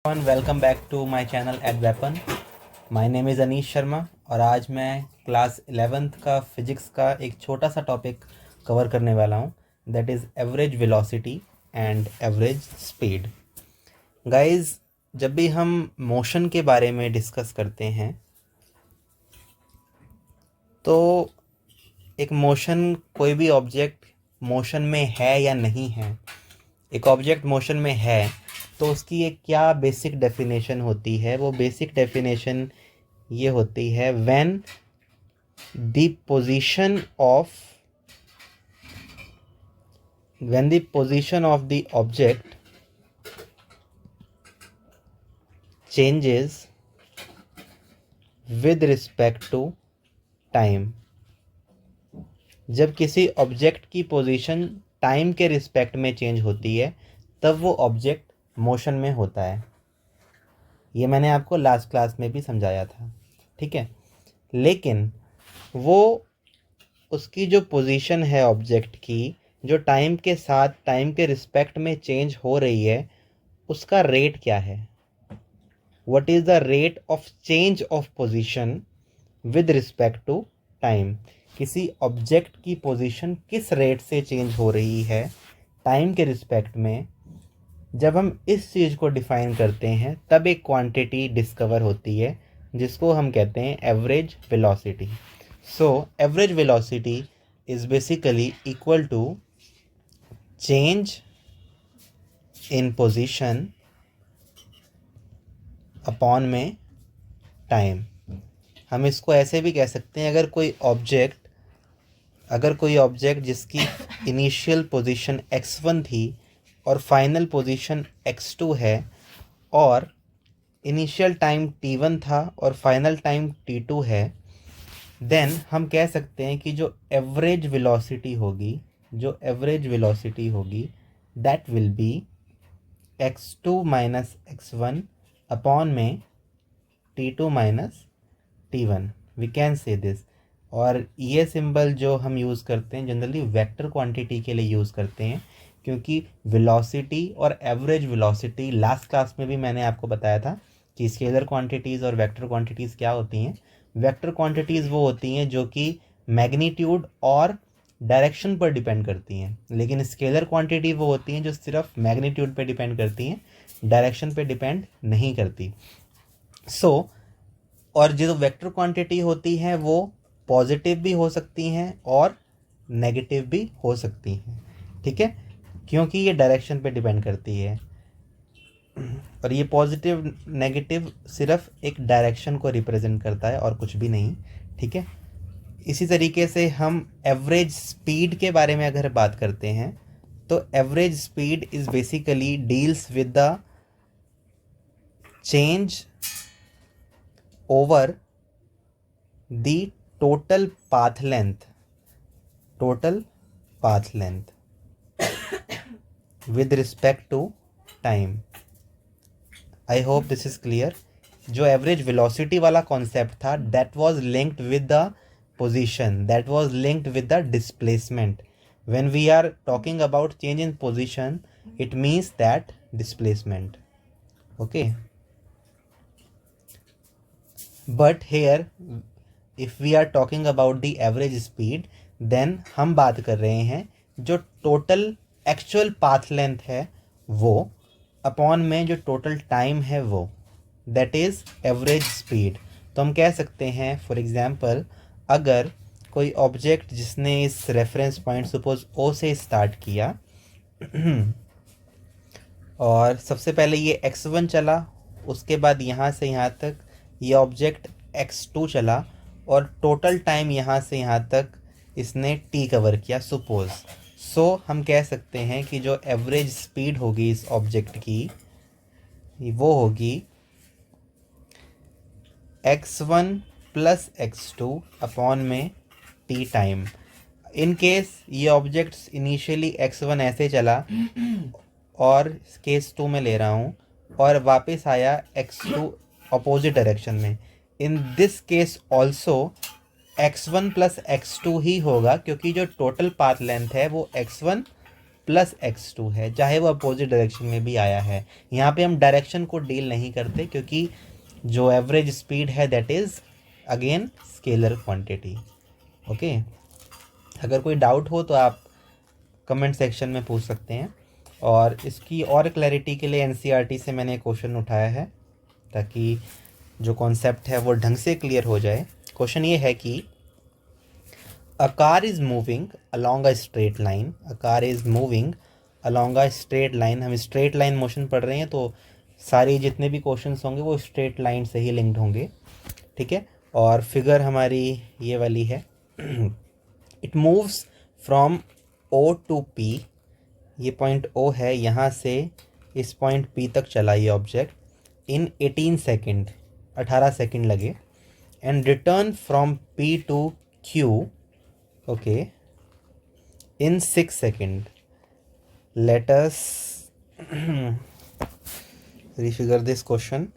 Welcome back to my channel at weapon. My name is Anish Sharma और आज मैं class 11th का फिजिक्स का एक छोटा सा टॉपिक कवर करने वाला हूँ, that is average velocity and average speed. Guys, जब भी हम मोशन के बारे में डिस्कस करते हैं तो एक मोशन, कोई भी ऑब्जेक्ट मोशन में है या नहीं है, एक ऑब्जेक्ट मोशन में है तो उसकी एक क्या बेसिक डेफिनेशन होती है। वो बेसिक डेफिनेशन ये होती है, when the position of the object changes with respect to time. जब किसी ऑब्जेक्ट की पोजीशन टाइम के रिस्पेक्ट में चेंज होती है तब वो ऑब्जेक्ट मोशन में होता है। ये मैंने आपको लास्ट क्लास में भी समझाया था, ठीक है। लेकिन वो उसकी जो पोजीशन है ऑब्जेक्ट की, जो टाइम के साथ टाइम के रिस्पेक्ट में चेंज हो रही है, उसका रेट क्या है? What is the rate of change of position with respect to time. किसी ऑब्जेक्ट की पोजीशन किस रेट से चेंज हो रही है टाइम के रिस्पेक्ट में। जब हम इस चीज़ को डिफाइन करते हैं तब एक क्वांटिटी डिस्कवर होती है जिसको हम कहते हैं average velocity. So average velocity is basically equal to change in position upon में टाइम। हम इसको ऐसे भी कह सकते हैं, अगर कोई ऑब्जेक्ट जिसकी इनिशियल पोजीशन x1 थी और फाइनल पोजीशन x2 है और इनिशियल टाइम t1 था और फाइनल टाइम t2 है, देन हम कह सकते हैं कि जो एवरेज वेलोसिटी होगी that will be x2 minus x1 upon में t2 minus t1। We can say this. और ये सिंबल जो हम यूज़ करते हैं जनरली वेक्टर क्वांटिटी के लिए यूज़ करते हैं, क्योंकि वेलोसिटी और एवरेज वेलोसिटी लास्ट क्लास में भी मैंने आपको बताया था कि स्केलर क्वांटिटीज़ और वेक्टर क्वांटिटीज़ क्या होती हैं। वेक्टर क्वांटिटीज़ वो होती हैं जो कि मैग्नीट्यूड और डायरेक्शन पर डिपेंड करती हैं, लेकिन स्केलर क्वांटिटी वो होती हैं जो सिर्फ मैग्नीट्यूड पर डिपेंड करती हैं, डायरेक्शन पे डिपेंड नहीं करती। और जो वेक्टर क्वांटिटी होती हैं वो पॉजिटिव भी हो सकती हैं और नेगेटिव भी हो सकती हैं, ठीक है, क्योंकि ये डायरेक्शन पे डिपेंड करती है। और ये पॉजिटिव नेगेटिव सिर्फ एक डायरेक्शन को रिप्रेजेंट करता है और कुछ भी नहीं, ठीक है। इसी तरीके से हम एवरेज स्पीड के बारे में अगर बात करते हैं तो average speed is basically deals with the change over the total path length with respect to time. I hope this is clear. जो एवरेज वेलोसिटी वाला कॉन्सेप्ट था that was linked with the position, that was linked with the displacement. When we are talking about change in position, it means that displacement. Okay. But here if we are talking about the average speed, then हम बात कर रहे हैं जो total actual path length है वो upon में जो टोटल टाइम है वो, दैट इज़ एवरेज स्पीड। तो हम कह सकते हैं फॉर एग्जांपल, अगर कोई ऑब्जेक्ट जिसने इस रेफरेंस पॉइंट सपोज ओ से स्टार्ट किया और सबसे पहले ये x1 चला, उसके बाद यहाँ से यहाँ तक ये ऑब्जेक्ट x2 चला और टोटल टाइम यहाँ से यहाँ तक इसने t कवर किया सपोज। सो हम कह सकते हैं कि जो एवरेज स्पीड होगी इस ऑब्जेक्ट की वो होगी x1 प्लस x2 अपॉन में t टाइम। इन केस ये ऑब्जेक्ट इनिशियली x1 ऐसे चला और केस 2 में ले रहा हूँ और वापस आया x2 अपोजिट डायरेक्शन में, in this case also x1 plus x2 ही होगा, क्योंकि जो टोटल पाथ लेंथ है वो x1 प्लस x2 है, चाहे वो अपोजिट डायरेक्शन में भी आया है। यहाँ पे हम डायरेक्शन को डील नहीं करते क्योंकि जो एवरेज स्पीड है that is again scalar quantity. Okay, अगर कोई डाउट हो तो आप कमेंट सेक्शन में पूछ सकते हैं। और इसकी और क्लैरिटी के लिए एनसीईआरटी से मैंने क्वेश्चन उठाया है ताकि जो कॉन्सेप्ट है वो ढंग से क्लियर हो जाए। क्वेश्चन ये है कि a car is moving along a straight line, a car is moving along a straight line. हम स्ट्रेट लाइन मोशन पढ़ रहे हैं तो सारी जितने भी क्वेश्चंस होंगे वो स्ट्रेट लाइन से ही लिंक्ड होंगे, ठीक है। और फिगर हमारी ये वाली है। It moves from O to P, ये पॉइंट ओ है, यहाँ से इस पॉइंट पी तक चला ये ऑब्जेक्ट इन 18 सेकेंड, 18 सेकेंड लगे। And return from P to Q, okay, in 6 second. Let us refigure this question.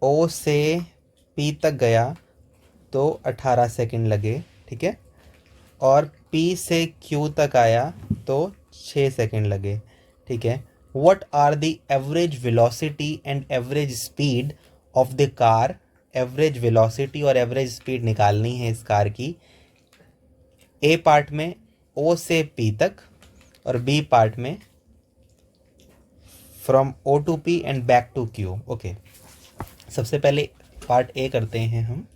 O से पी तक गया तो 18 सेकेंड लगे, ठीक है। और P से Q तक आया तो 6 सेकेंड लगे, ठीक है। What are the average velocity and average speed of the car? Average velocity और एवरेज स्पीड निकालनी है इस कार की। A पार्ट में O से P तक और B पार्ट में from O to P and back to Q। Okay, सबसे पहले पार्ट A करते हैं हम।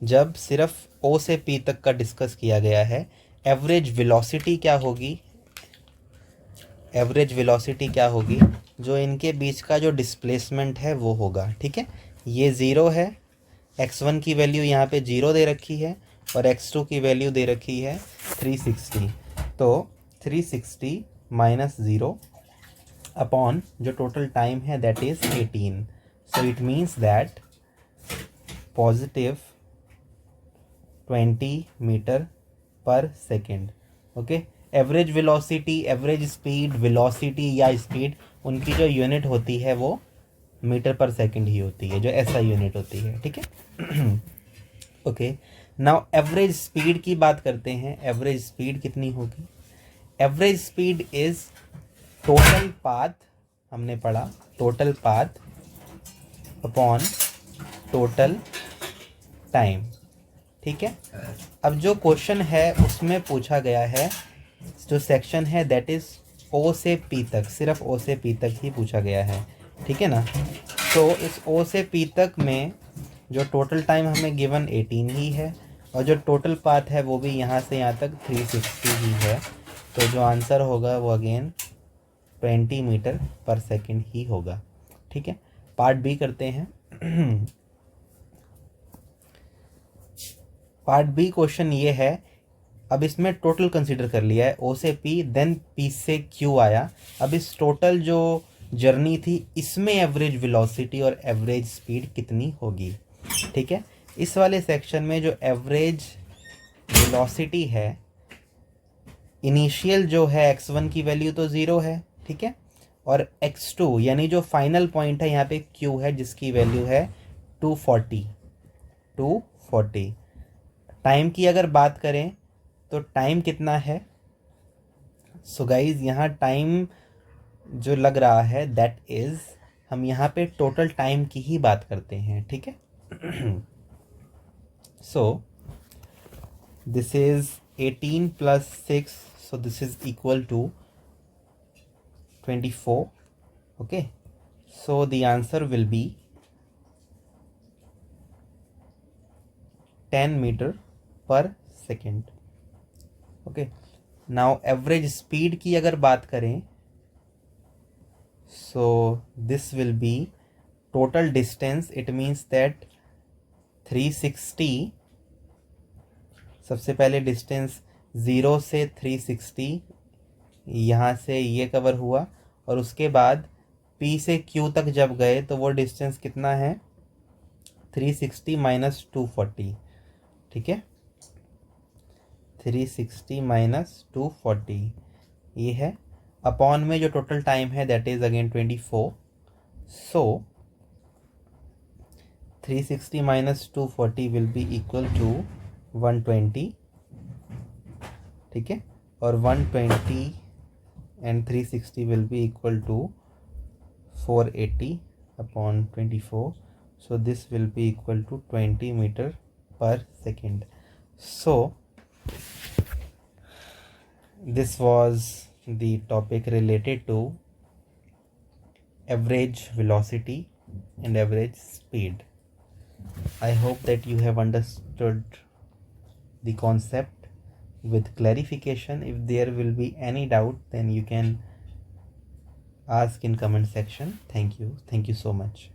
जब सिर्फ O से P तक का डिस्कस किया गया है, एवरेज वेलोसिटी क्या होगी, एवरेज वेलोसिटी क्या होगी, जो इनके बीच का जो डिस्प्लेसमेंट है वो होगा, ठीक है। ये 0 है, x1 की वैल्यू यहाँ पे 0 दे रखी है और x2 की वैल्यू दे रखी है 360। तो 360 माइनस 0 अपॉन जो टोटल टाइम है that is 18। So it means that positive 20 metre per second. Okay, average velocity, average speed, velocity या स्पीड, उनकी जो यूनिट होती है वो मीटर पर सेकेंड ही होती है, जो ऐसा यूनिट होती है, ठीक है। ओके, नाउ एवरेज स्पीड की बात करते हैं। एवरेज स्पीड कितनी होगी? Average speed is total path, हमने पढ़ा total path upon total time, ठीक है। अब जो क्वेश्चन है उसमें पूछा गया है, जो सेक्शन है दैट इज ओ से पी तक, सिर्फ ओ से पी तक ही पूछा गया है, ठीक है ना। तो इस ओ से पी तक में जो टोटल टाइम हमें गिवन 18 ही है और जो टोटल पाथ है वो भी यहाँ से यहाँ तक 360 ही है। तो जो आंसर होगा वो अगेन 20 मीटर पर सेकेंड ही होगा, ठीक है। पार्ट बी करते हैं। पार्ट बी क्वेश्चन ये है, अब इसमें टोटल कंसीडर कर लिया है, ओ से पी देन पी से क्यू आया। अब इस टोटल जो जर्नी थी इसमें एवरेज वेलोसिटी और एवरेज स्पीड कितनी होगी, ठीक है। इस वाले सेक्शन में जो एवरेज वेलोसिटी है, इनिशियल जो है x1 की वैल्यू तो 0 है, ठीक है। और x2 यानी जो फाइनल पॉइंट है यहाँ पे q है जिसकी वैल्यू है 240। टाइम की अगर बात करें तो टाइम कितना है? सो गाइज यहाँ टाइम जो लग रहा है दैट इज, हम यहाँ पे टोटल टाइम की ही बात करते हैं, ठीक है। So this is 18 plus 6, so this is equal to 24. Okay, so the answer will be 10 meter per second. Okay, now average speed की अगर बात करें, so this will be total distance, it means that 360, सबसे पहले distance 0 से 360 यहाँ से ये कवर हुआ और उसके बाद P से Q तक जब गए तो वो डिस्टेंस कितना है? 360 माइनस 240, ठीक है। 360 माइनस 240 ये है, अपॉन में जो टोटल टाइम है that is again 24। So 360 minus 240 will be equal to 120, ठीक है। और 120 and 360 will be equal to 480 upon 24. So this will be equal to 20 meter per second. So this was the topic related to average velocity and average speed. I hope that you have understood the concept with clarification. If there will be any doubt, then you can ask in comment section. Thank you so much.